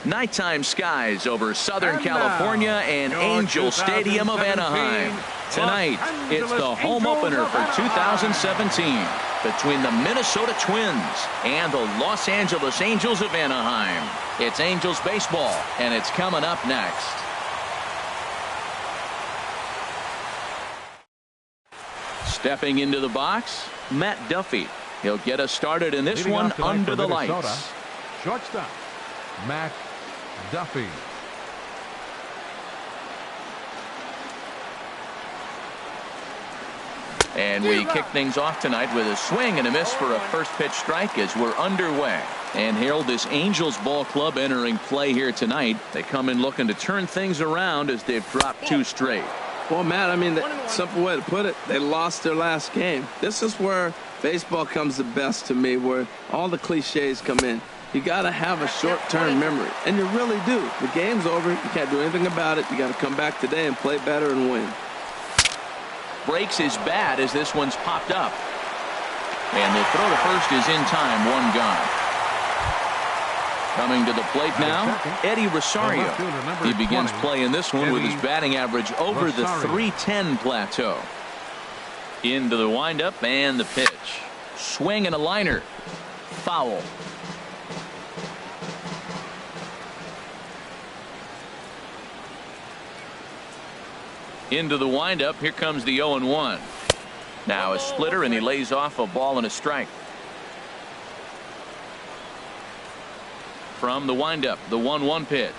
Nighttime skies over Southern California and Angel Stadium of Anaheim. Tonight, it's the home opener for 2017 between the Minnesota Twins and the Los Angeles Angels of Anaheim. It's Angels baseball, and it's coming up next. Stepping into the box, Matt Duffy. He'll get us started in this one under the lights. Shortstop, Matt Duffy. And we kick things off tonight with a swing and a miss for a first pitch strike as we're underway. And Harold, this Angels ball club entering play here tonight. They come in looking to turn things around as they've dropped 2 straight. Well, Matt, I mean, the simple way to put it, they lost their last game. This is where baseball comes the best to me, where all the cliches come in. You got to have a short-term memory, and you really do. The game's over. You can't do anything about it. You got to come back today and play better and win. Breaks his bat as this one's popped up. And the throw to first is in time, 1 gone. Coming to the plate now, Eddie Rosario. He begins playing this one with his batting average over the .310 plateau. Into the windup and the pitch. Swing and a liner. Foul. Into the windup. Here comes the 0-1. Now a splitter, and he lays off a ball and a strike. From the windup, the 1-1 pitch.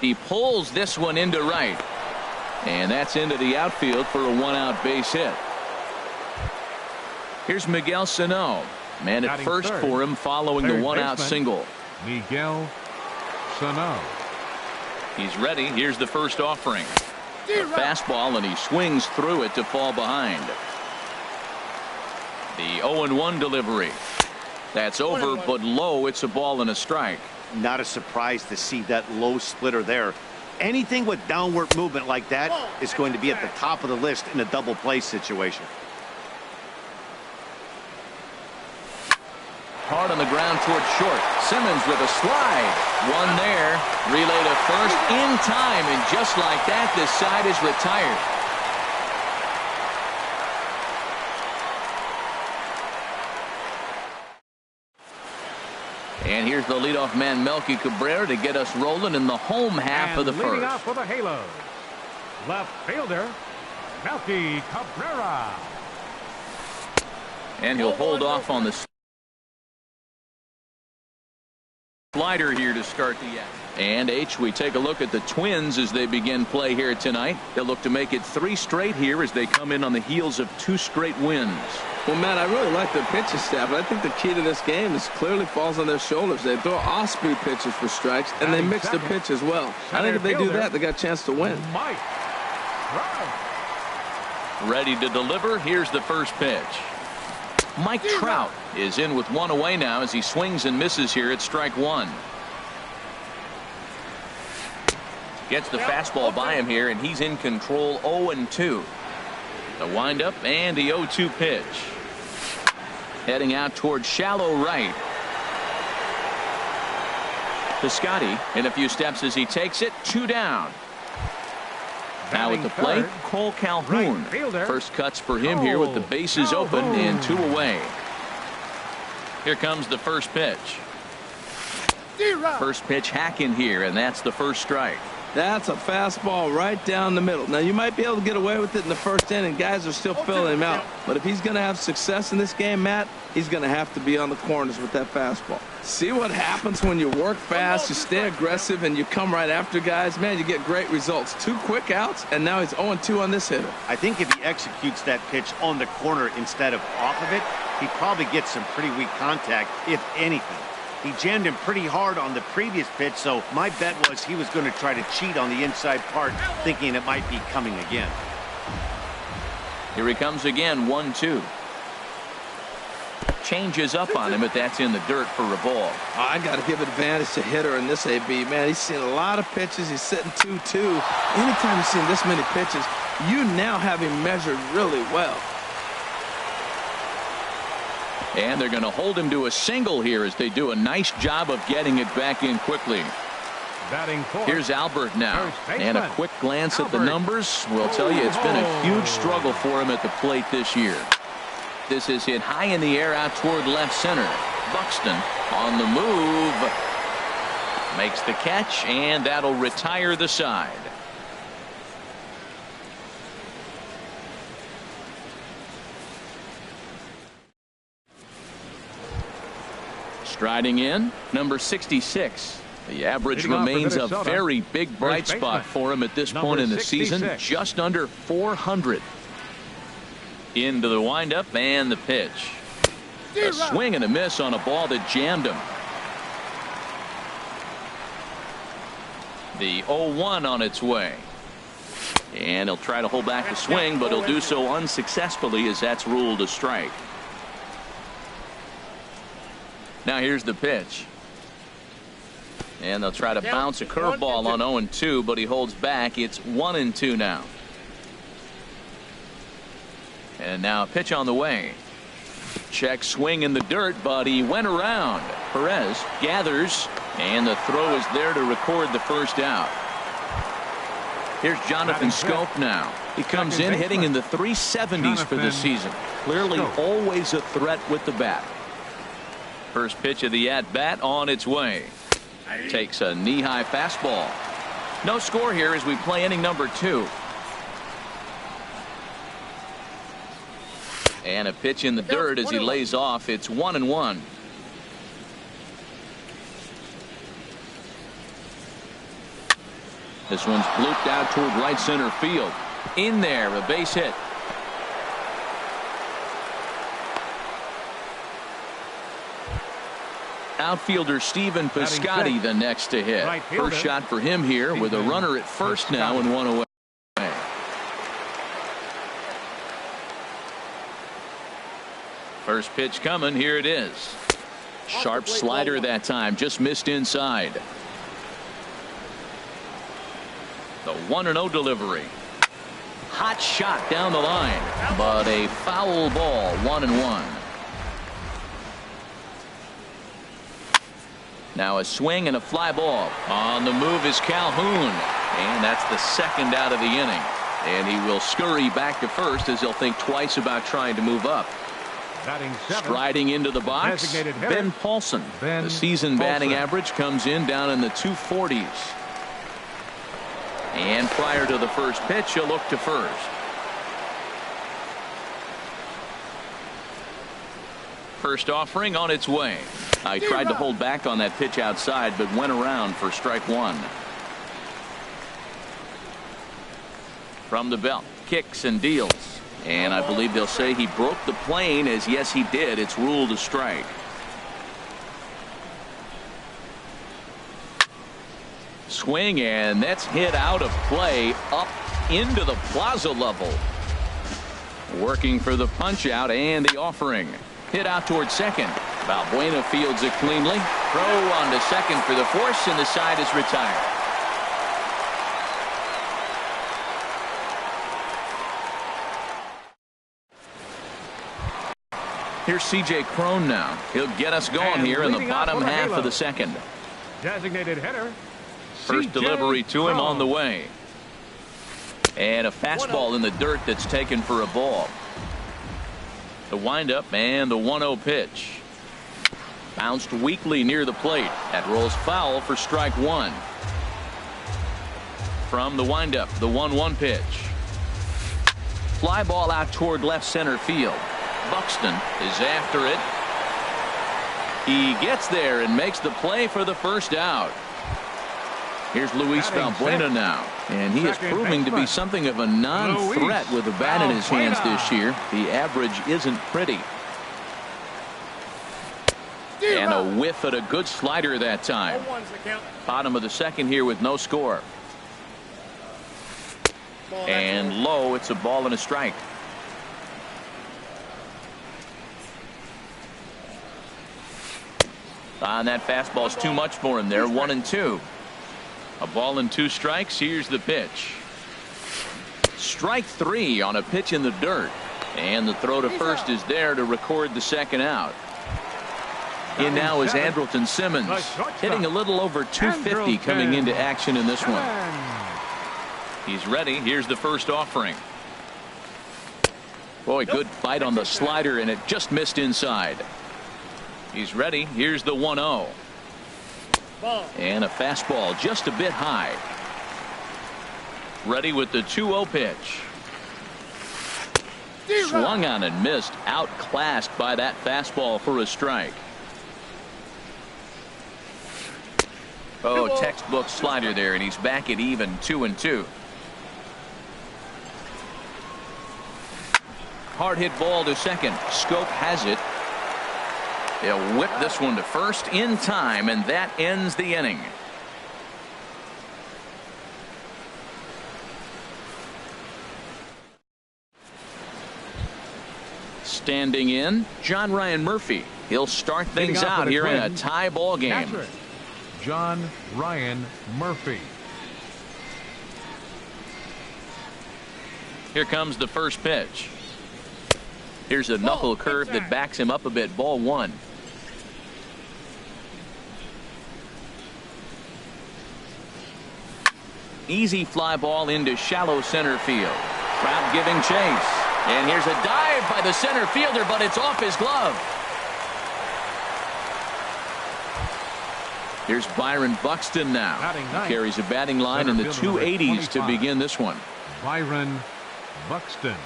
He pulls this one into right. And that's into the outfield for a 1-out base hit. Here's Miguel Sano. Man at first for him following the 1-out single. Miguel Sano. He's ready. Here's the first offering. A fastball, and he swings through it to fall behind. The 0-1 delivery. That's over, but low. It's a ball and a strike. Not a surprise to see that low splitter there. Anything with downward movement like that is going to be at the top of the list in a double play situation. Hard on the ground towards short. Simmons with a slide. One there. Relay to first in time, and just like that, this side is retired. And here's the leadoff man, Melky Cabrera, to get us rolling in the home half of the first. Leading off for the Halos, left fielder, Melky Cabrera. And he'll hold off on the slider here to start the action. And we take a look at the Twins as they begin play here tonight. They'll look to make it 3 straight here as they come in on the heels of 2 straight wins. Well, Matt, I really like their pitching staff, but I think the key to this game is clearly falls on their shoulders. They throw off-speed pitches for strikes, and they mix the pitch as well. I think if they do that, they got a chance to win. Ready to deliver. Here's the first pitch. Mike Trout is in with 1 away now as he swings and misses here at strike 1. Gets the fastball by him here, and he's in control. 0-2. The windup and the 0-2 pitch. Heading out towards shallow right. Piscotty in a few steps as he takes it. 2 down. Now at the plate, Cole Calhoun. First cuts for him here with the bases open and 2 away. Here comes the first pitch. First pitch hack in here, and that's the first strike. That's a fastball right down the middle. Now, you might be able to get away with it in the first inning. Guys are still filling him out. But if he's going to have success in this game, Matt, he's going to have to be on the corners with that fastball. See what happens when you work fast, you stay aggressive, and you come right after guys. Man, you get great results. 2 quick outs, and now he's 0-2 on this hitter. I think if he executes that pitch on the corner instead of off of it, he probably gets some pretty weak contact, if anything. He jammed him pretty hard on the previous pitch, so my bet was he was going to try to cheat on the inside part, thinking it might be coming again. Here he comes again, 1-2. Changes up on him, but that's in the dirt for a ball. Oh, I got to give advantage to hitter in this AB. Man, he's seen a lot of pitches. He's sitting 2-2. Anytime you've seen this many pitches, you now have him measured really well. And they're going to hold him to a single here as they do a nice job of getting it back in quickly. Here's Albert now, and a quick glance at the numbers will tell you it's been a huge struggle for him at the plate this year. This is hit high in the air out toward left center. Buxton on the move, makes the catch, and that'll retire the side. Striding in, number 66. The average remains a very big bright spot for him at this point in the season, just under 400. Into the windup and the pitch. A swing and a miss on a ball that jammed him. The 0-1 on its way. And he'll try to hold back the swing, but he'll do so unsuccessfully as that's ruled a strike. Now here's the pitch. And they'll try to bounce a curveball on 0-2, but he holds back. It's 1-2 now. And now a pitch on the way. Check swing in the dirt, but he went around. Perez gathers, and the throw is there to record the first out. Here's Jonathan Scope now. He comes in hitting in the 370s for the season. Clearly always a threat with the bat. First pitch of the at-bat on its way. Takes a knee-high fastball. No score here as we play inning number 2. And a pitch in the dirt as he lays off. It's 1-1. This one's blooped out toward right center field. In there, a base hit. Outfielder Stephen Piscotty the next to hit. First shot for him here with a runner at first now and one away. First pitch coming. Here it is. Sharp slider that time. Just missed inside. The 1-0 delivery. Hot shot down the line. But a foul ball. 1-1. Now a swing and a fly ball. On the move is Calhoun. And that's the second out of the inning. And he will scurry back to first as he'll think twice about trying to move up. Striding into the box, Ben Paulson. The season batting average comes in down in the 240s. And prior to the first pitch, he'll look to first. First offering on its way. I tried to hold back on that pitch outside, but went around for strike one. From the belt, kicks and deals. And I believe they'll say he broke the plane, as yes he did. It's ruled a strike. Swing, and that's hit out of play up into the plaza level. Working for the punch out and the offering. Hit out towards second. Balbuena fields it cleanly. Throw on to second for the force, and the side is retired. Here's C.J. Cron now. He'll get us going here in the bottom half of the second. Designated hitter. First delivery to him on the way. And a fastball in the dirt that's taken for a ball. The windup and the 1-0 pitch. Bounced weakly near the plate. That rolls foul for strike one. From the windup, the 1-1 pitch. Fly ball out toward left center field. Buxton is after it. He gets there and makes the play for the first out. Here's Luis Balbuena now, and he is proving to be something of a non-threat with the bat in his hands this year. The average isn't pretty. And a whiff at a good slider that time. Bottom of the second here with no score. And low, it's a ball and a strike. And that fastball's too much for him there. 1-2. A ball and 2 strikes. Here's the pitch. Strike 3 on a pitch in the dirt. And the throw to first is there to record the second out. In now is Andrelton Simmons, hitting a little over 250 coming into action in this one. He's ready. Here's the first offering. Boy, good bite on the slider, and it just missed inside. He's ready. Here's the 1-0. And a fastball just a bit high. Ready with the 2-0 pitch. Swung on and missed. Outclassed by that fastball for a strike. Oh, textbook slider there, and he's back at even 2-2. Hard hit ball to second. Schoop has it. They'll whip this one to first in time, and that ends the inning. Standing in, John Ryan Murphy. He'll start things out here in a tie ball game. John Ryan Murphy. Here comes the first pitch. Here's a knuckle curve that backs him up a bit. Ball one. Easy fly ball into shallow center field. Crowd giving chase. And here's a dive by the center fielder, but it's off his glove. Here's Byron Buxton now. He carries a batting line in the 280s to begin this one. Byron Buxton.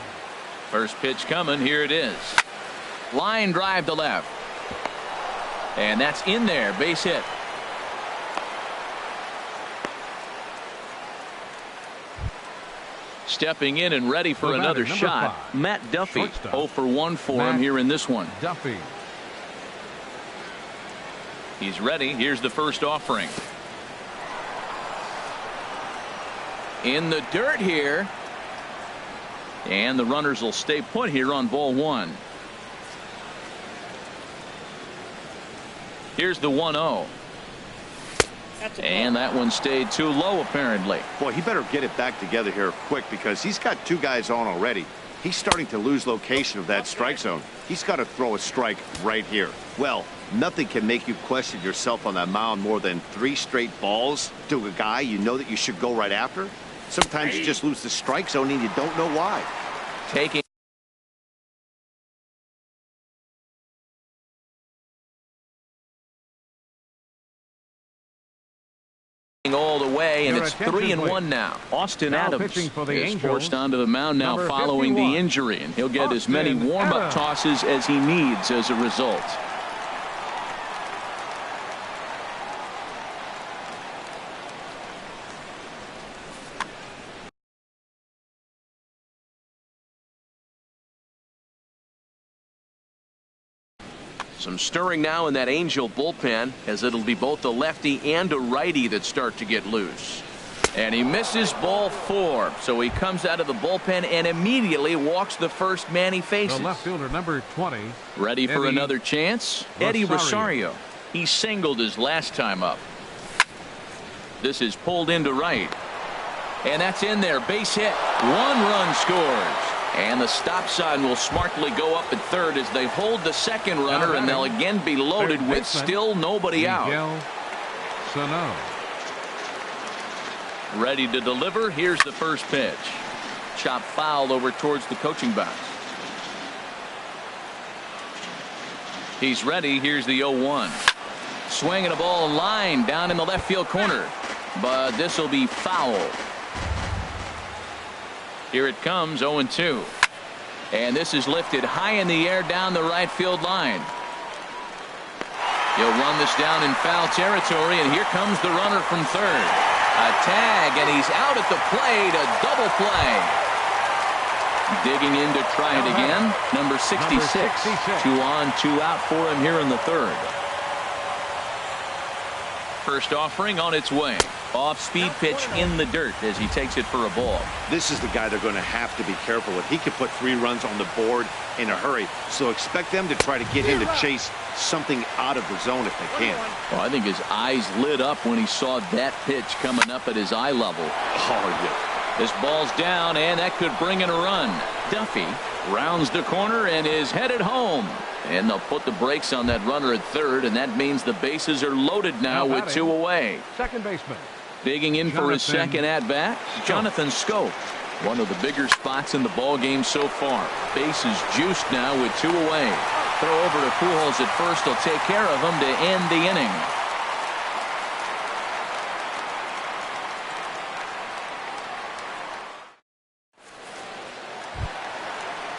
First pitch coming. Here it is. Line drive to left. And that's in there. Base hit. Stepping in and ready for another shot. Matt Duffy. 0 for 1 for him here in this one. Duffy. He's ready. Here's the first offering. In the dirt here. And the runners will stay put here on ball one. Here's the 1-0. And that one stayed too low, apparently. Boy, he better get it back together here quick, because he's got two guys on already. He's starting to lose location of that strike zone. He's got to throw a strike right here. Well, nothing can make you question yourself on that mound more than 3 straight balls to a guy you know that you should go right after. Sometimes you just lose the strike zone and you don't know why. Taking all the way, and it's 3-1 now. Austin Adams is forced onto the mound now following the injury, and he'll get as many warm-up tosses as he needs as a result. Some stirring now in that Angel bullpen, as it'll be both a lefty and a righty that start to get loose. And he misses ball 4, so he comes out of the bullpen and immediately walks the first man he faces. The left fielder, number 20. Ready for another chance? Eddie Rosario. He singled his last time up. This is pulled into right. And that's in there. Base hit. 1 run scores. And the stop sign will smartly go up at third as they hold the second runner, and they'll again be loaded with still nobody out. Ready to deliver. Here's the first pitch. Chop foul over towards the coaching box. He's ready. Here's the 0-1. Swinging a ball line down in the left field corner, but this will be foul. Here it comes, 0-2. And this is lifted high in the air down the right field line. He'll run this down in foul territory, and here comes the runner from third. A tag, and he's out at the plate, a double play. Digging in to try it again, number 66. 2 on, 2 out for him here in the third. First offering on its way. Off-speed pitch in the dirt as he takes it for a ball. This is the guy they're going to have to be careful with. He could put 3 runs on the board in a hurry, so expect them to try to get him to chase something out of the zone if they can. Well, I think his eyes lit up when he saw that pitch coming up at his eye level. Oh, yeah. This ball's down, and that could bring in a run. Duffy rounds the corner and is headed home. And they'll put the brakes on that runner at third, and that means the bases are loaded now with 2 away. Second baseman. Digging in for his second at-bat, Jonathan Schoop. One of the bigger spots in the ball game so far. Bases juiced now with 2 away. Throw over to Pujols at first. He'll take care of him to end the inning.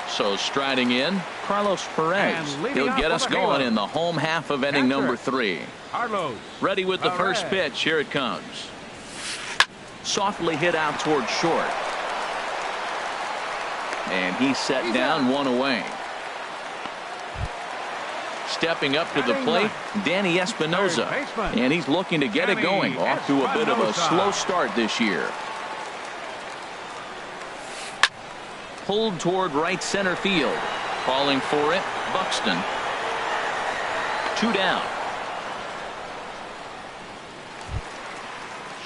So striding in, Carlos Perez. He'll get us going in the home half of inning number 3. Carlos. Ready with the first pitch. Here it comes. Softly hit out towards short. And he's set down, 1 away. Stepping up to the plate, Danny Espinosa. And he's looking to get it going. Off to a bit of a slow start this year. Pulled toward right center field. Calling for it, Buxton. 2 down.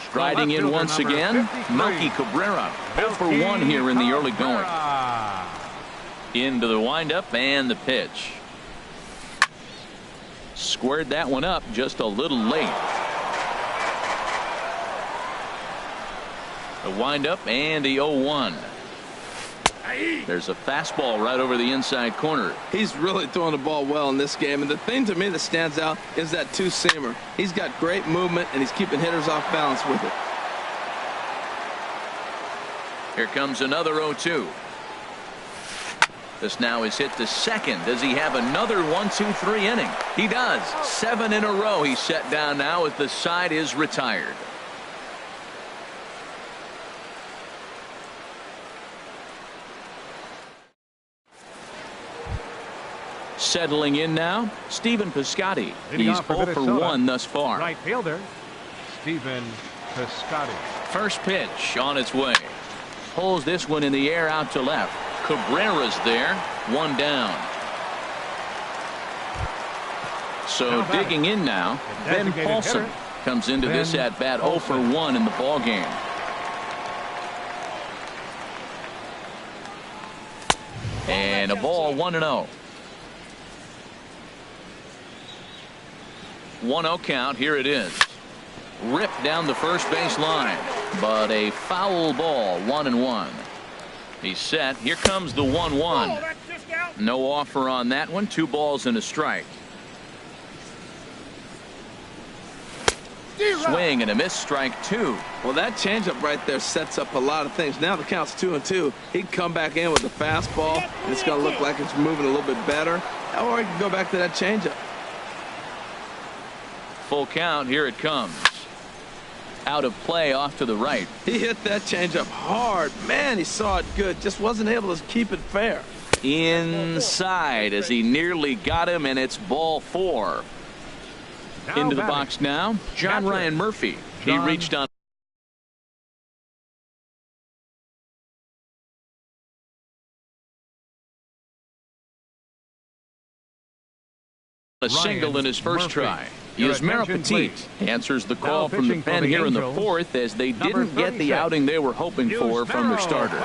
Striding in once again, Melky Cabrera. 0 for 1 here in the early going. Into the windup and the pitch. Squared that one up just a little late. The windup and the 0-1. There's a fastball right over the inside corner. He's really throwing the ball well in this game, and the thing to me that stands out is that 2-seamer. He's got great movement, and he's keeping hitters off balance with it. Here comes another 0-2. This now is hit to second. Does he have another 1-2-3 inning? He does. 7 in a row he's set down now as the side is retired. Settling in now, Stephen Piscotty. He's 0 for 1 thus far. Right fielder, Stephen Piscotty. First pitch on its way. Pulls this one in the air out to left. Cabrera's there. 1 down. So digging in now, Ben Paulson comes into this at bat 0 for 1 in the ball game. And a ball 1-0. 1-0 count. Here it is. Ripped down the first base line, but a foul ball. 1-1. He's set. Here comes the 1-1. No offer on that one. 2 balls and a strike. Swing and a miss, strike 2. Well, that changeup right there sets up a lot of things. Now the count's 2-2. He'd come back in with a fastball, and it's going to look like it's moving a little bit better. Or he can go back to that changeup. Full count. Here it comes. Out of play off to the right. He hit that changeup hard. Man, he saw it good. Just wasn't able to keep it fair. Inside as he nearly got him, and it's ball 4. Into the box now, John Ryan Murphy. He reached on a single in his first try. Yusmeiro Petit answers the call from the pen here in the 4th as they didn't get the outing they were hoping for from their starter.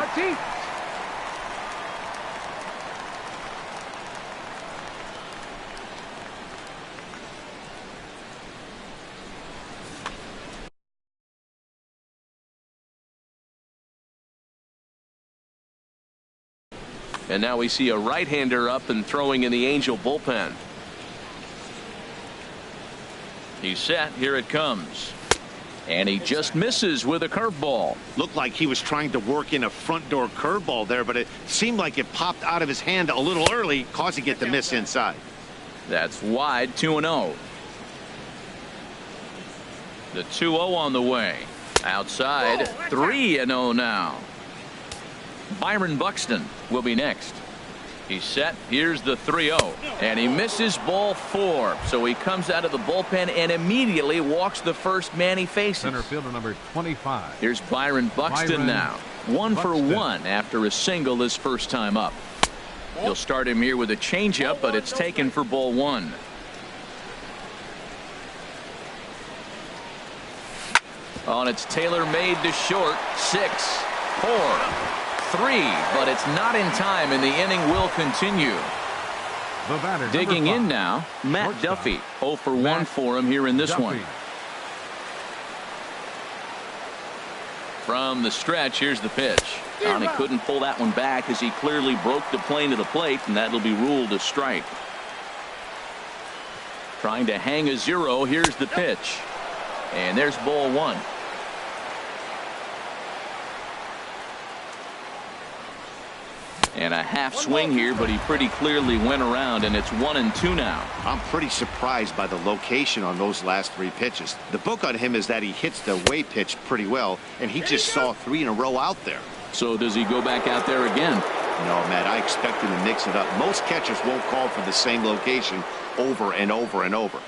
And now we see a right-hander up and throwing in the Angel bullpen. He's set. Here it comes. And he just misses with a curveball. Looked like he was trying to work in a front door curveball there, but it seemed like it popped out of his hand a little early, causing it to miss inside. That's wide. 2-0. The 2-0 on the way. Outside. 3-0 now. Byron Buxton will be next. He's set. Here's the 3-0. And he misses ball 4. So he comes out of the bullpen and immediately walks the first man he faces. Center fielder number 25. Here's Byron Buxton now. 1 for 1 after a single his first time up. He'll start him here with a changeup, but it's taken for ball 1. Oh, and it's tailor-made to short. 6, 4, 3, but it's not in time, and the inning will continue. The batter, Digging number 5. in now, Matt Shortstop. Duffy. 0 for 1 Matt for him here in this Duffy. one. From the stretch, here's the pitch. And he couldn't pull that one back as he clearly broke the plane to the plate, and that'll be ruled a strike. Trying to hang a 0. Here's the pitch. And there's ball 1. And a half swing here, but he pretty clearly went around, and it's 1-2 now. I'm pretty surprised by the location on those last 3 pitches. The book on him is that he hits the way pitch pretty well, and he just saw 3 in a row out there. So does he go back out there again? No, Matt, I expect him to mix it up. Most catchers won't call for the same location over and over and over.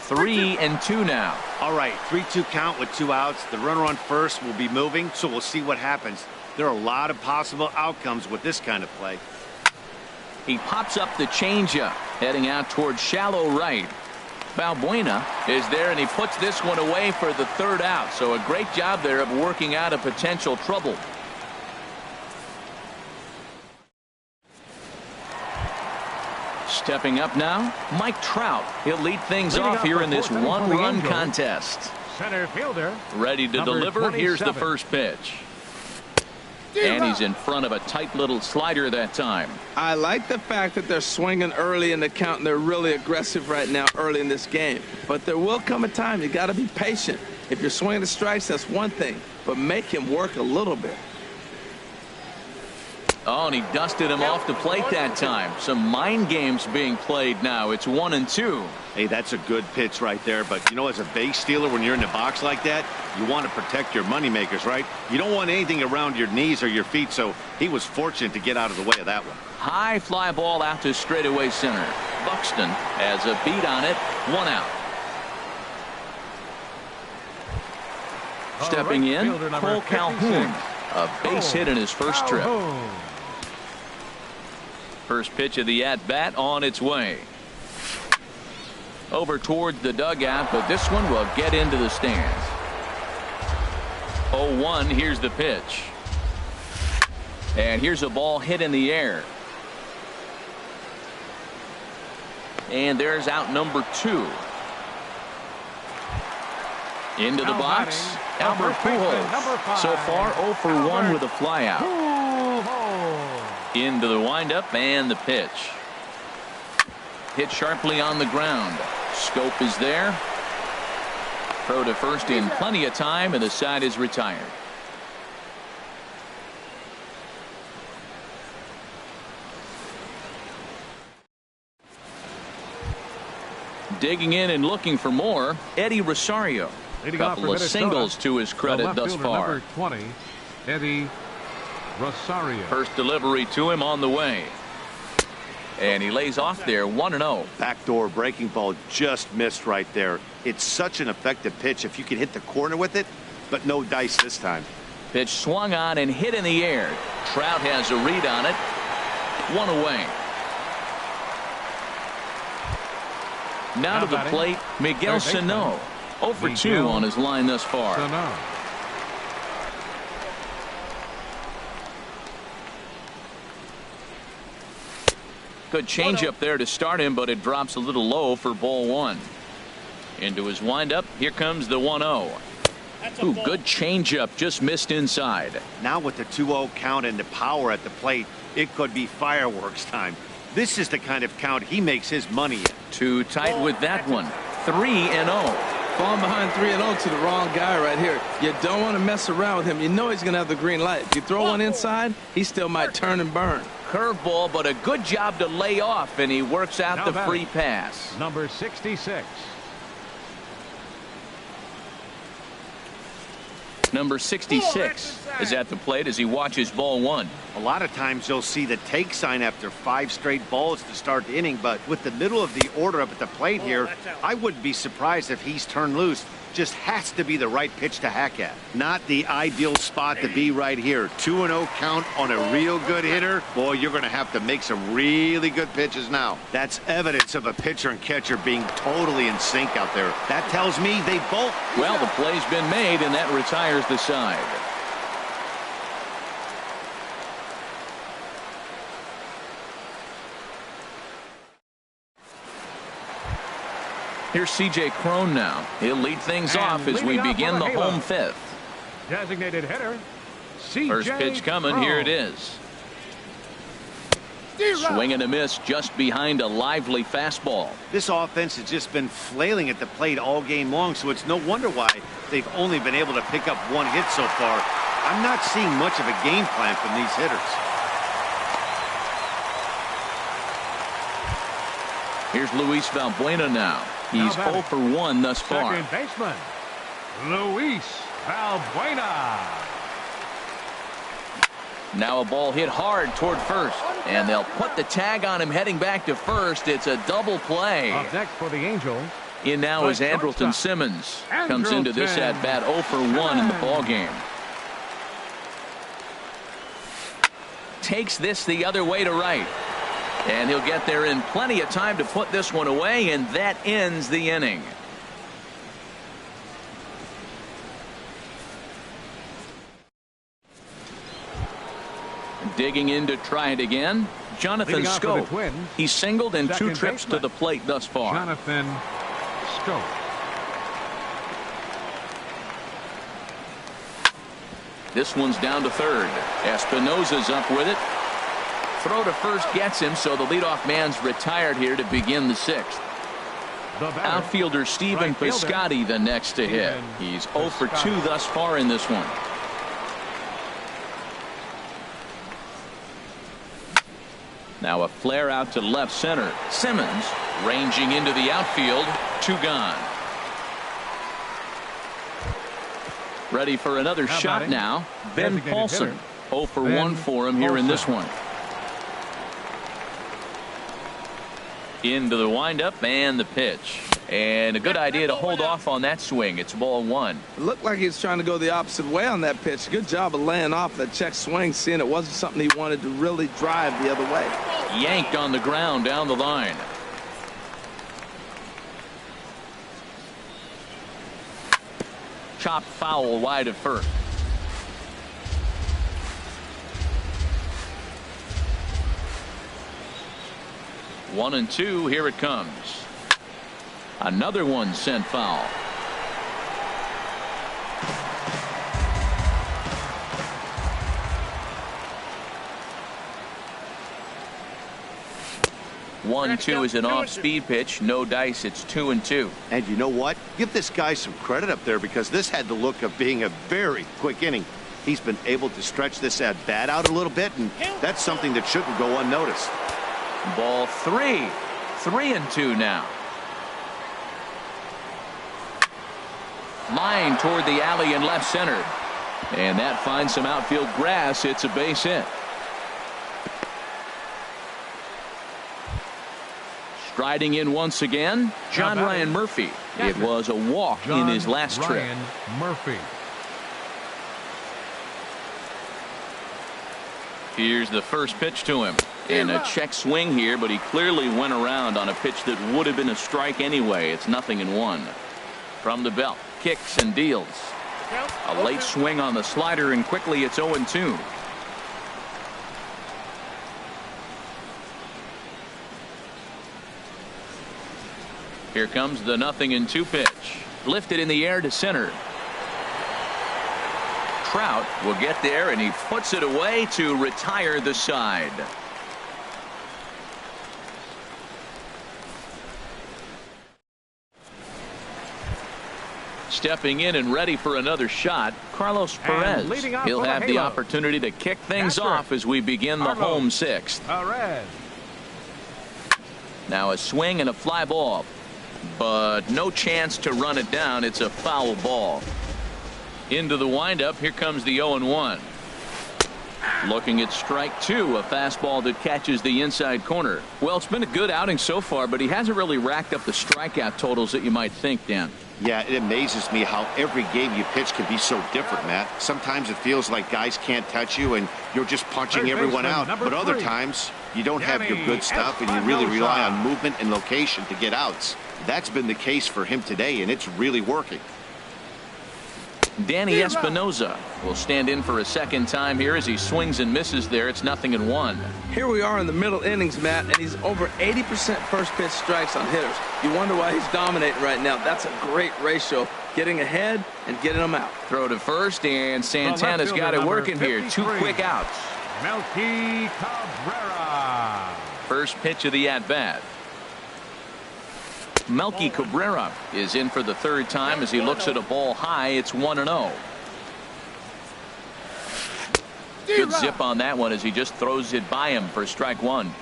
3-2 now. All right, 3-2 count with 2 outs. The runner on first will be moving, so we'll see what happens. There are a lot of possible outcomes with this kind of play. He pops up the changeup, heading out towards shallow right. Valbuena is there, and he puts this one away for the 3rd out. So a great job there of working out a potential trouble. Stepping up now, Mike Trout. He'll lead things off here in this 1-run contest. Center fielder. Ready to Number deliver. 27. Here's the first pitch. And he's in front of a tight little slider that time. I like the fact that they're swinging early in the count, and they're really aggressive right now early in this game. But there will come a time you got to be patient. If you're swinging the strikes, that's one thing, but make him work a little bit. Oh, and he dusted him off the plate that time. Some mind games being played now. It's 1-2. Hey, that's a good pitch right there. But, you know, as a base stealer, when you're in the box like that, you want to protect your moneymakers, right? You don't want anything around your knees or your feet, so he was fortunate to get out of the way of that one. High fly ball out to straightaway center. Buxton has a beat on it. 1 out. Stepping in, Cole Calhoun. A base hit in his first trip. First pitch of the at-bat on its way. Over towards the dugout, but this one will get into the stands. 0-1, here's the pitch. And here's a ball hit in the air. And there's out number 2. Into the box, Albert Pujols. So far 0 for 1 with a flyout. Into the windup and the pitch. Hit sharply on the ground. Scope is there. Throw to first in plenty of time, and the side is retired. Digging in and looking for more, Eddie Rosario. A couple of singles to his credit thus far. Number 20, Eddie Rosario. First delivery to him on the way. And he lays off there 1-0. Backdoor breaking ball just missed right there. It's such an effective pitch if you can hit the corner with it, but no dice this time. Pitch swung on and hit in the air. Trout has a read on it. 1 away. Now to the plate, Miguel Sano. 0 for 2 on his line thus far. Good changeup there to start him, but it drops a little low for ball 1. Into his windup. Here comes the 1-0. Ooh, good changeup, just missed inside. Now with the 2-0 count and the power at the plate, it could be fireworks time. This is the kind of count he makes his money in. Too tight with that one. 3-0. Falling behind 3-0 to the wrong guy right here. You don't want to mess around with him. You know he's going to have the green light. If you throw one inside, he still might turn and burn. Curveball, but a good job to lay off, and he works out the free pass. Number 66. Number 66 is at the plate as he watches ball 1. A lot of times you'll see the take sign after 5 straight balls to start the inning, but with the middle of the order up at the plate here, I wouldn't be surprised if he's turned loose. Just has to be the right pitch to hack at. Not the ideal spot to be right here. 2-0 count on a real good hitter. Boy, you're going to have to make some really good pitches now. That's evidence of a pitcher and catcher being totally in sync out there. That tells me they both... Well, the play's been made, and that retires the side. Here's C.J. Cron now. He'll lead things off as we begin the home fifth. Designated hitter, C.J. First pitch coming. Here it is. Swing and a miss just behind a lively fastball. This offense has just been flailing at the plate all game long, so it's no wonder why they've only been able to pick up one hit so far. I'm not seeing much of a game plan from these hitters. Here's Luis Valbuena now. He's 0 for 1 thus far. Second baseman, Luis Valbuena. Now a ball hit hard toward first, and they'll put the tag on him heading back to first. It's a double play. Up next for the Angels. In now is Andrelton Simmons. Comes into this at bat 0 for 1 in the ball game. Takes this the other way to right. And he'll get there in plenty of time to put this one away, and that ends the inning. Digging in to try it again, Jonathan Scope. He's singled in 2 trips to the plate thus far. Jonathan Scope. This one's down to third. Espinosa's up with it. Throw to first gets him, so the leadoff man's retired here to begin the 6th. Outfielder Stephen Piscotty the next to hit. He's 0 for 2 thus far in this one. Now a flare out to left center. Simmons ranging into the outfield. 2 gone. Ready for another shot now. Ben Paulson. 0 for 1 for him here in this one. Into the windup and the pitch. And a good idea to hold off on that swing. It's ball 1. It looked like he was trying to go the opposite way on that pitch. Good job of laying off that check swing, seeing it wasn't something he wanted to really drive the other way. Yanked on the ground down the line. Chopped foul wide of first. One and 2. Here it comes. Another one sent foul. One two is an off-speed pitch. No dice. It's 2 and 2. And you know what? Give this guy some credit up there, because this had the look of being a very quick inning. He's been able to stretch this at bat out a little bit, and that's something that shouldn't go unnoticed. Ball 3. 3 and 2 now. Line toward the alley in left center. And that finds some outfield grass. It's a base hit. Striding in once again, John Ryan Murphy. It was a walk in his last trip. Murphy. Here's the first pitch to him. And a check swing here, but he clearly went around on a pitch that would have been a strike anyway. It's 0-1. From the belt, kicks and deals. A late swing on the slider, and quickly it's 0-2. Here comes the 0-2 pitch. Lifted in the air to center. Trout will get there, and he puts it away to retire the side. Stepping in and ready for another shot, Carlos Perez. He'll have the opportunity to kick things off as we begin the home 6th. Now a swing and a fly ball, but no chance to run it down. It's a foul ball. Into the windup. Here comes the 0-1. Looking at strike 2, a fastball that catches the inside corner. Well, it's been a good outing so far, but he hasn't really racked up the strikeout totals that you might think, Dan. Yeah, it amazes me how every game you pitch can be so different, Matt. Sometimes it feels like guys can't touch you and you're just punching everyone out. But other times you don't have your good stuff and you really rely on movement and location to get outs. That's been the case for him today, and it's really working. Danny Espinoza will stand in for a second time here as he swings and misses there. It's 0-1. Here we are in the middle innings, Matt, and he's over 80% first pitch strikes on hitters. You wonder why he's dominating right now. That's a great ratio, getting ahead and getting them out. Throw to first, and Santana's got it working here. 2 quick outs. Melky Cabrera. First pitch of the at-bat. Melky Cabrera is in for the 3rd time as he looks at a ball high. It's 1-0. Good zip on that one as he just throws it by him for strike 1.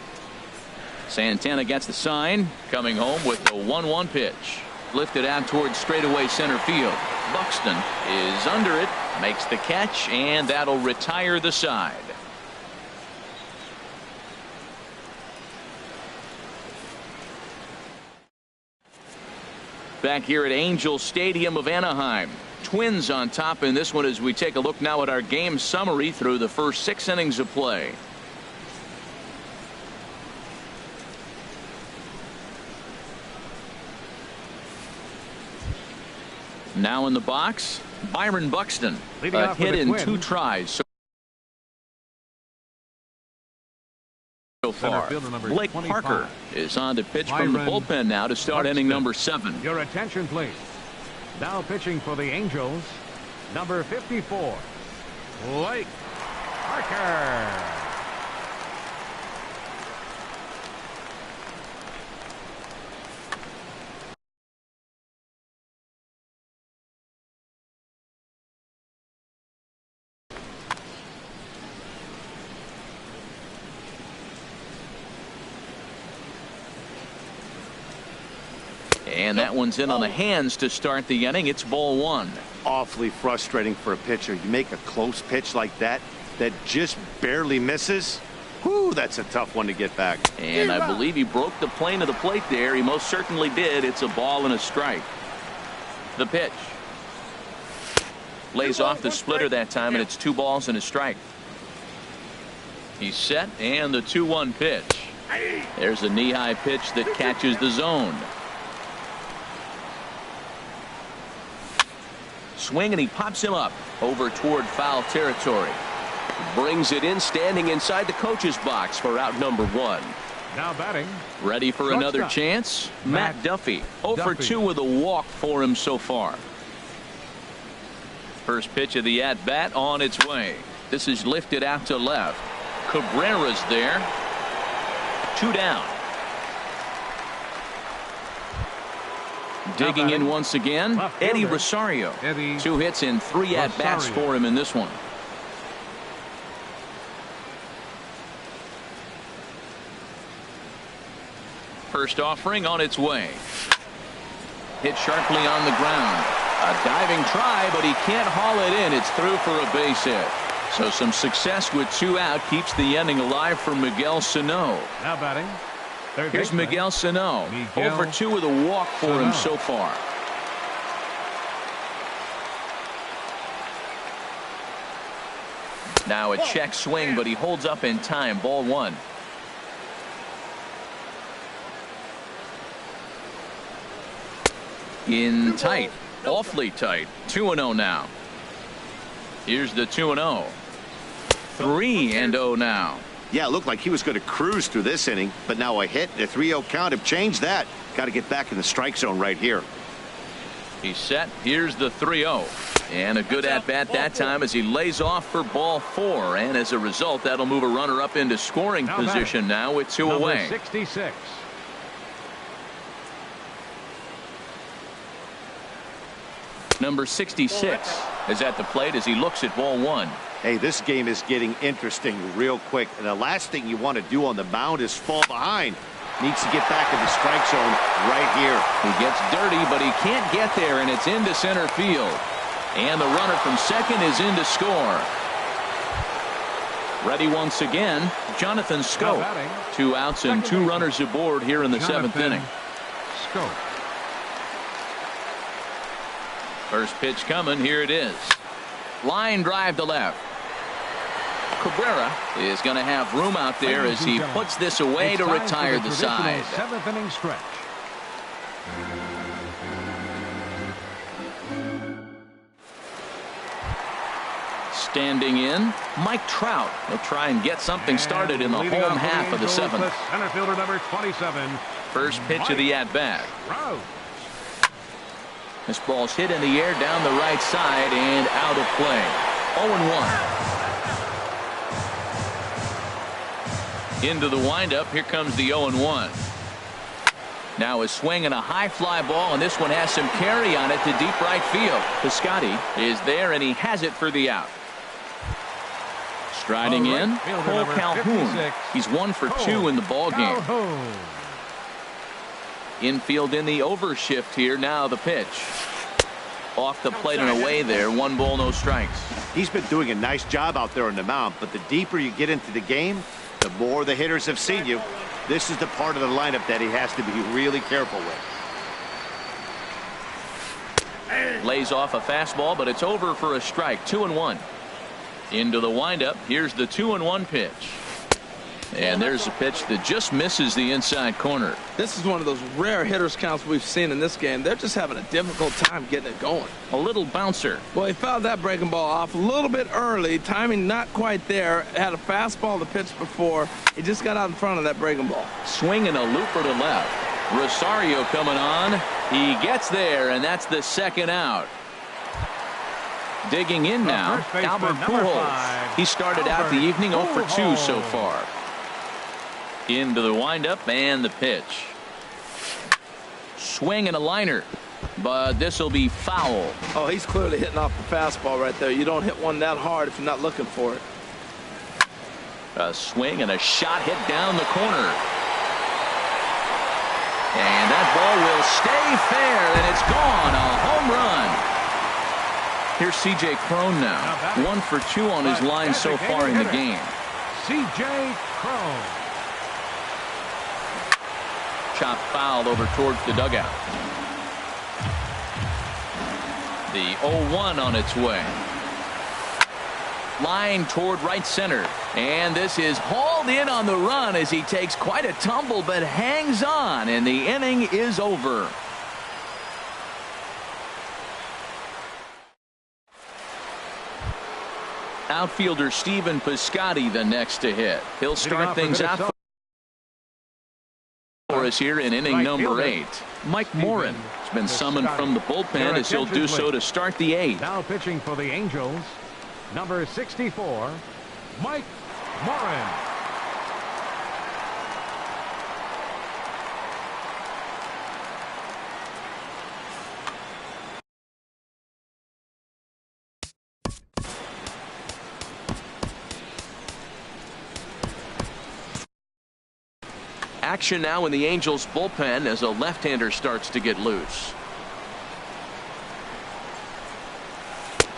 Santana gets the sign, coming home with the 1-1 pitch. Lifted out towards straightaway center field. Buxton is under it, makes the catch, and that'll retire the side. Back here at Angel Stadium of Anaheim. Twins on top in this one as we take a look now at our game summary through the first 6 innings of play. Now in the box, Byron Buxton. A hit in 2 tries so far. Blake Parker is on to pitch from the bullpen now to start inning number 7. Your attention, please. Now pitching for the Angels, number 54, Blake Parker. And that one's in on the hands to start the inning. It's ball 1. Awfully frustrating for a pitcher. You make a close pitch like that just barely misses. Whew, that's a tough one to get back. And I believe he broke the plane of the plate there. He most certainly did. It's a ball and a strike. The pitch. Lays off the splitter that time, and it's 2 balls and a strike. He's set, and the 2-1 pitch. There's a knee-high pitch that catches the zone. Swing, and he pops him up over toward foul territory. Brings it in, standing inside the coach's box for out number 1. Now batting. Ready for another chance? Matt Duffy. 0 for 2 with a walk for him so far. First pitch of the at-bat on its way. This is lifted out to left. Cabrera's there. 2 down. Digging in once again, Eddie Rosario. 2 hits and 3 at-bats for him in this one. First offering on its way. Hit sharply on the ground. A diving try, but he can't haul it in. It's through for a base hit. So some success with 2 out keeps the inning alive for Miguel Sano. Now batting. Here's Miguel Sano. 0 for 2 with a walk for him so far. Now a check swing, but he holds up in time. Ball 1. In tight. Awfully tight. 2-0 now. Here's the 2-0. 3-0 now. Yeah, it looked like he was going to cruise through this inning, but now a hit and a 3-0 count have changed that. Got to get back in the strike zone right here. He's set. Here's the 3-0. And a good at-bat that time as he lays off for ball 4. And as a result, that'll move a runner up into scoring position now with 2 away. 66. Number 66 is at the plate as he looks at ball 1. Hey, this game is getting interesting real quick. And the last thing you want to do on the mound is fall behind. Needs to get back in the strike zone right here. He gets dirty, but he can't get there, and it's into center field. And the runner from second is in to score. Ready once again, Jonathan Scope. 2 outs and 2 runners aboard here in the 7th inning. Scope. First pitch coming. Here it is. Line drive to left. Cabrera is going to have room out there as he puts this away to retire the side. 7th inning stretch. Standing in, Mike Trout. He'll try and get something started in the home half of the seventh. Center fielder number 27. First pitch of the at-bat. Trout. This ball's hit in the air down the right side and out of play. 0-1. Into the windup. Here comes the 0-1. Now a swing and a high fly ball, and this one has some carry on it to deep right field. Piscotty is there, and he has it for the out. Striding in, Cole Calhoun. He's 1 for 2 in the ball game. Infield in the overshift here. Now the pitch. Off the plate and away there. 1 ball, no strikes. He's been doing a nice job out there on the mound, but the deeper you get into the game, the more the hitters have seen you. This is the part of the lineup that he has to be really careful with. Lays off a fastball, but it's over for a strike. 2-1. Into the windup. Here's the 2-1 pitch. And there's a pitch that just misses the inside corner. This is one of those rare hitters counts we've seen in this game. They're just having a difficult time getting it going. A little bouncer. Well, he fouled that breaking ball off a little bit early. Timing not quite there. Had a fastball to pitch before. He just got out in front of that breaking ball. Swinging a looper to left. Rosario coming on. He gets there, and that's the second out. Digging in now, Albert Pujols. He started out the evening 0 for 2 so far. Into the windup and the pitch. Swing and a liner, but this will be foul. Oh, he's clearly hitting off the fastball right there. You don't hit one that hard if you're not looking for it. A swing and a shot hit down the corner. And that ball will stay fair, and it's gone. A home run. Here's C.J. Cron now. 1 for 2 on his line so far in the game. C.J. Cron. Chop foul over towards the dugout. The 0-1 on its way. Line toward right center. And this is hauled in on the run as he takes quite a tumble but hangs on, and the inning is over. Outfielder Stephen Piscotty the next to hit. He'll start things out for us here in inning number 8. Mike Morin has been summoned from the bullpen as he'll do so to start the 8th. Now pitching for the Angels, number 64, Mike Morin. Action now in the Angels bullpen as a left-hander starts to get loose.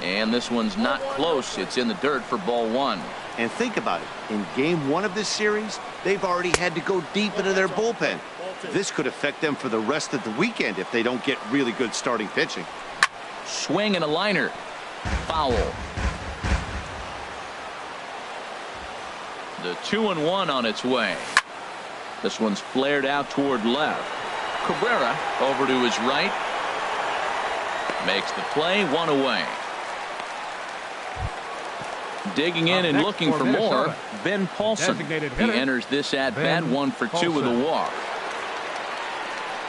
And this one's not close. It's in the dirt for ball 1. And think about it. In game 1 of this series, they've already had to go deep into their bullpen. This could affect them for the rest of the weekend if they don't get really good starting pitching. Swing and a liner. Foul. The 2-1 on its way. This one's flared out toward left. Cabrera over to his right. Makes the play, 1 away. Digging in and looking for more, Ben Paulson. He enters this at-bat 1 for 2 with a walk.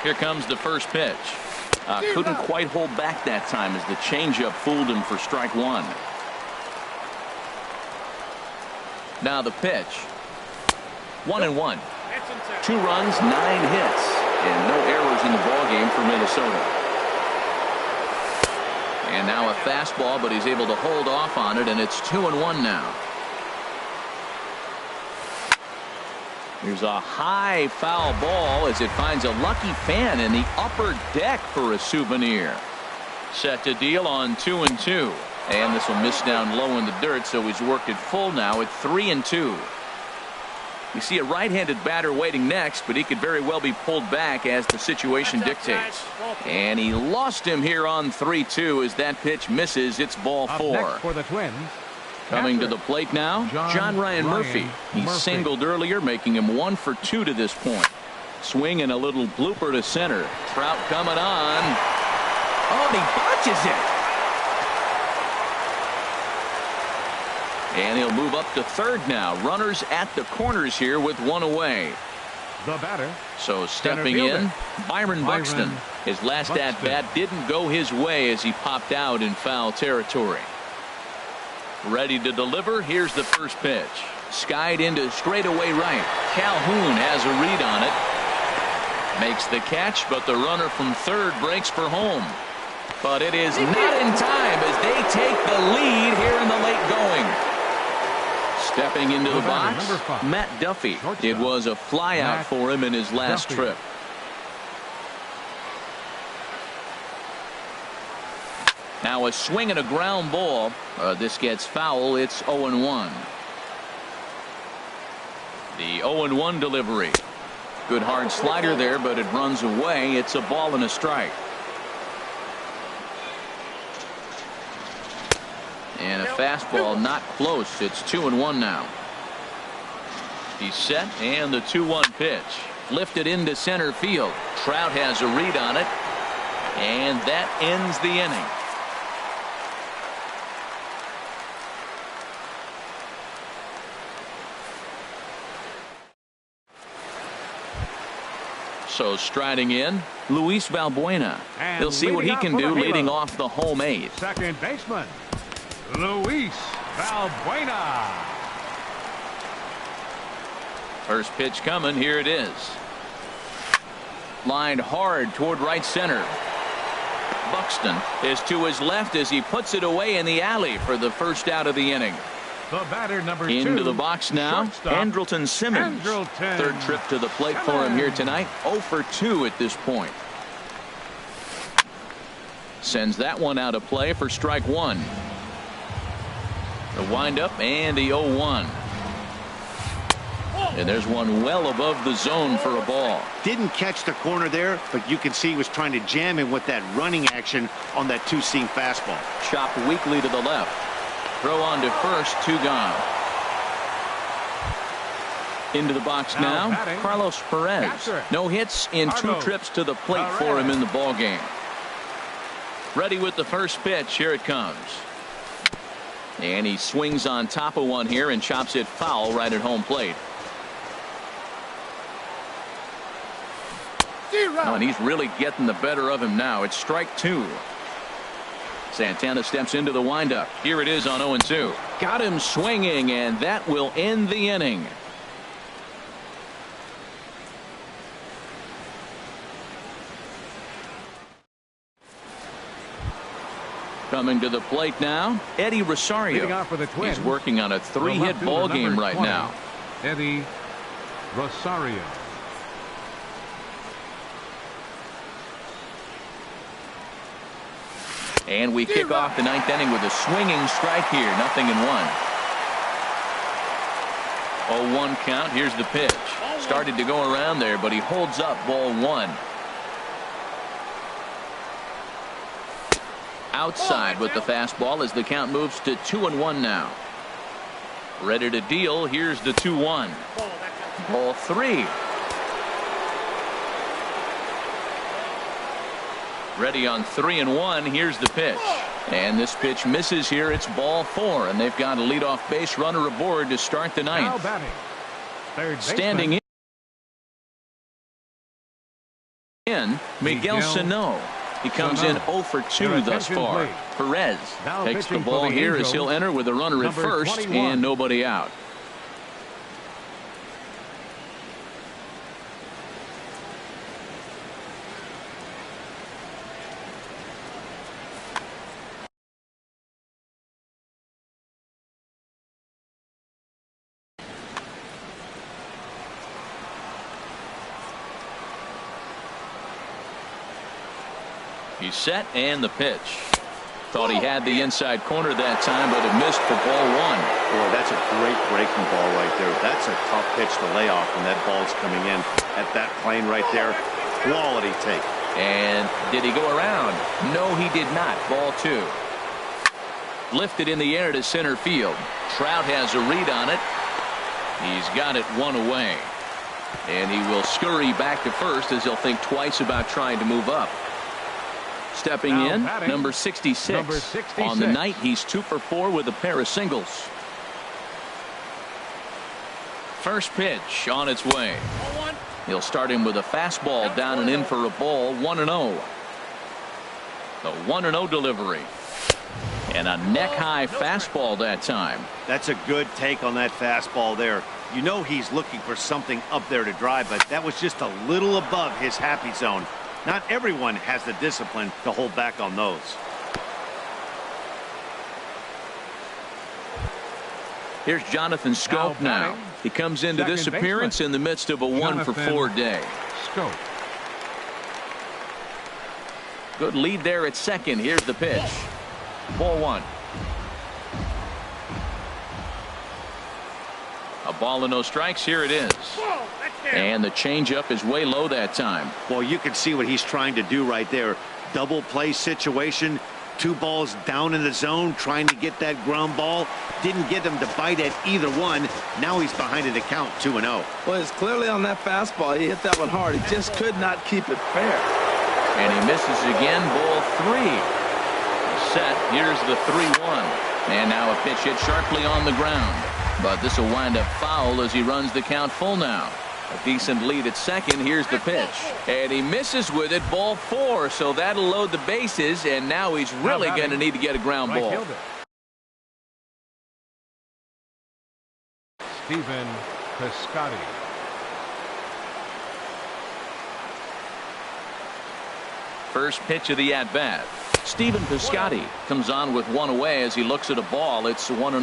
Here comes the first pitch. Couldn't quite hold back that time as the changeup fooled him for strike 1. Now the pitch. 1-1. 2 runs, 9 hits, and no errors in the ballgame for Minnesota. And now a fastball, but he's able to hold off on it, and it's 2-1 now. Here's a high foul ball as it finds a lucky fan in the upper deck for a souvenir. Set to deal on 2-2. And this will miss down low in the dirt, so he's worked it full now at 3-2. You see a right-handed batter waiting next, but he could very well be pulled back as the situation dictates. And he lost him here on 3-2 as that pitch misses. It's ball 4. Up next for the Twins, coming to the plate now, John Ryan Murphy. He singled earlier, making him 1 for 2 to this point. Swing and a little blooper to center. Trout coming on. Oh, and he botches it. And he'll move up to third now. Runners at the corners here with one away. The batter. So stepping in, Byron Buxton. His last at-bat didn't go his way as he popped out in foul territory. Ready to deliver. Here's the first pitch. Skied into straightaway right. Calhoun has a read on it. Makes the catch, but the runner from third breaks for home. But it is not in time as they take the lead here in the late going. Stepping into the box, Matt Duffy. It was a flyout for him in his last trip. Now a swing and a ground ball. This gets foul. It's 0-1. The 0-1 delivery. Good hard slider there, but it runs away. It's a ball and a strike. And a fastball not close. It's 2-1 now. He's set, and the 2-1 pitch. Lifted into center field. Trout has a read on it. And that ends the inning. So striding in, Luis Valbuena. He'll see what he can do leading off the home eighth. Second baseman, Luis Valbuena. First pitch coming. Here it is. Lined hard toward right center. Buxton is to his left as he puts it away in the alley for the first out of the inning. The batter, number 2. Into the box now, Andrelton Simmons. Third trip to the plate for him here tonight. 0 for 2 at this point. Sends that one out of play for strike one. The windup and the 0-1. And there's one well above the zone for a ball. Didn't catch the corner there, but you can see he was trying to jam him with that running action on that two-seam fastball. Chopped weakly to the left. Throw on to first, 2 gone. Into the box now, Carlos Perez. No hits in 2 trips to the plate for him in the ball game. Ready with the first pitch. Here it comes. And he swings on top of one here and chops it foul right at home plate. Oh, and he's really getting the better of him now. It's strike 2. Santana steps into the windup. Here it is on 0-2. Got him swinging, and that will end the inning. Coming to the plate now, Eddie Rosario. He's working on a 3-hit ball game right now. Eddie Rosario. And we kick off the 9th inning with a swinging strike here. 0-1. 0-1 count. Here's the pitch. Started to go around there, but he holds up ball 1. Outside with the fastball as the count moves to 2-1 now. Ready to deal. Here's the 2-1. Ball 3. Ready on 3-1. Here's the pitch. And this pitch misses here. It's ball 4. And they've got a leadoff base runner aboard to start the 9th. Standing in, Miguel Sano. He comes in 0 for 2 thus far. Perez takes the ball here as he'll enter with a runner at first and nobody out. He's set and the pitch. Thought he had the inside corner that time, but it missed for ball 1. Boy, that's a great breaking ball right there. That's a tough pitch to lay off when that ball's coming in at that plane right there. Quality take. And did he go around? No, he did not. Ball 2. Lifted in the air to center field. Trout has a read on it. He's got it 1 away. And he will scurry back to first as he'll think twice about trying to move up. Stepping in, number 66. On the night, he's 2 for 4 with a pair of singles. First pitch on its way. He'll start him with a fastball down and in for a ball. 1-0. The 1-0 delivery. And a neck-high fastball that time. That's a good take on that fastball there. You know he's looking for something up there to drive, but that was just a little above his happy zone. Not everyone has the discipline to hold back on those. Here's Jonathan Scope now. He comes into this appearance in the midst of a 1-for-4 day. Scope. Good lead there at second. Here's the pitch. Ball 1. A ball and no strikes. Here it is. And the changeup is way low that time. Well, you can see what he's trying to do right there. Double play situation. 2 balls down in the zone, trying to get that ground ball. Didn't get him to bite at either one. Now he's behind in the count, 2-0. Well, it's clearly on that fastball. He hit that one hard. He just could not keep it fair. And he misses again. Ball 3. Set. Here's the 3-1. And now a pitch hit sharply on the ground. But this will wind up foul as he runs the count full now. A decent lead at second. Here's the pitch. And he misses with it. Ball 4. So that'll load the bases. And now he's really going to need to get a ground ball. Stephen Piscotty. First pitch of the at-bat. Stephen Piscotty comes on with one away as he looks at a ball. It's 1-0.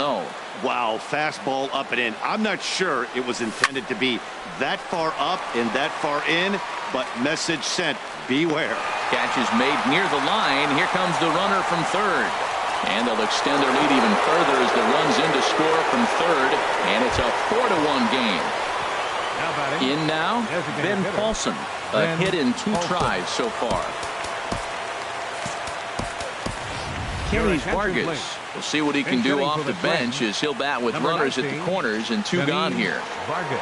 Wow, fastball up and in. I'm not sure it was intended to be that far up and that far in, but message sent. Beware. Catch is made near the line. Here comes the runner from third. And they'll extend their lead even further as the runs in to score from third. And it's a 4-1 game. In now, Ben Paulson. A hit in 2 tries so far. Kenny Vargas. We'll see what he can do off the bench as he'll bat with runners at the corners and 2 gone here. Vargas.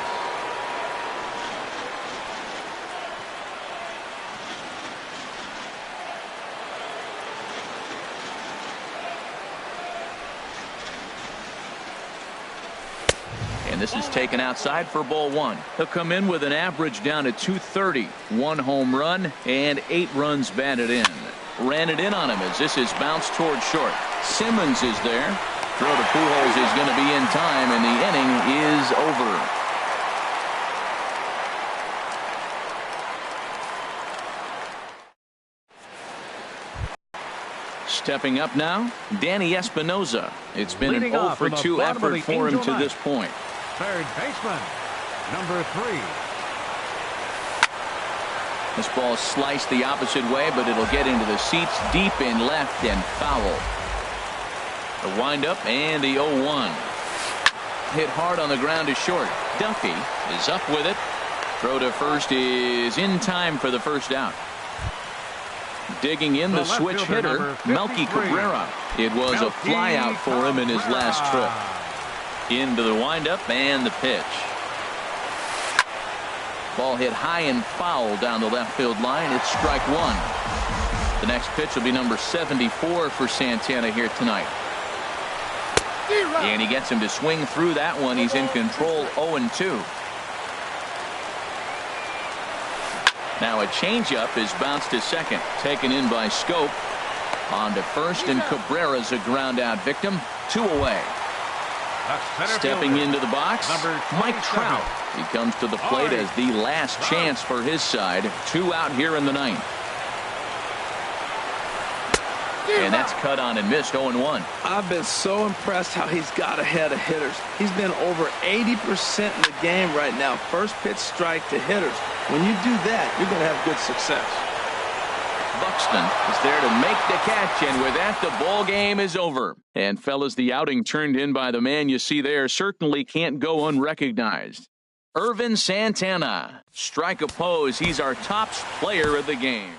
And this is taken outside for ball 1. He'll come in with an average down at 230. 1 home run and 8 runs batted in. Ran it in on him as this is bounced toward short. Simmons is there. Throw to Pujols is going to be in time, and the inning is over. Stepping up now, Danny Espinosa. It's been an 0-for-2 effort for him to this point. Third baseman, number 3. This ball sliced the opposite way, but it'll get into the seats deep in left and foul. The windup and the 0-1. Hit hard on the ground to short. Duffy is up with it. Throw to first is in time for the first out. Digging in the switch hitter, Melky Cabrera. It was a fly out for him in his last trip. Into the windup and the pitch. Ball hit high and foul down the left field line. It's strike 1. The next pitch will be number 74 for Santana here tonight. And he gets him to swing through that one. He's in control, 0-2. Now a changeup is bounced to second. Taken in by Scope. On to first, and Cabrera's a ground out victim. 2 away. Stepping into the box, Mike Trout. He comes to the plate as the last chance for his side. 2 out here in the 9th. And that's cut on and missed. 0-1. I've been so impressed how he's got ahead of hitters. He's been over 80% in the game right now. First pitch strike to hitters. When you do that, you're going to have good success. Buxton is there to make the catch, and with that, the ball game is over. And fellas, the outing turned in by the man you see there certainly can't go unrecognized. Ervin Santana. Strike a pose. He's our top player of the game.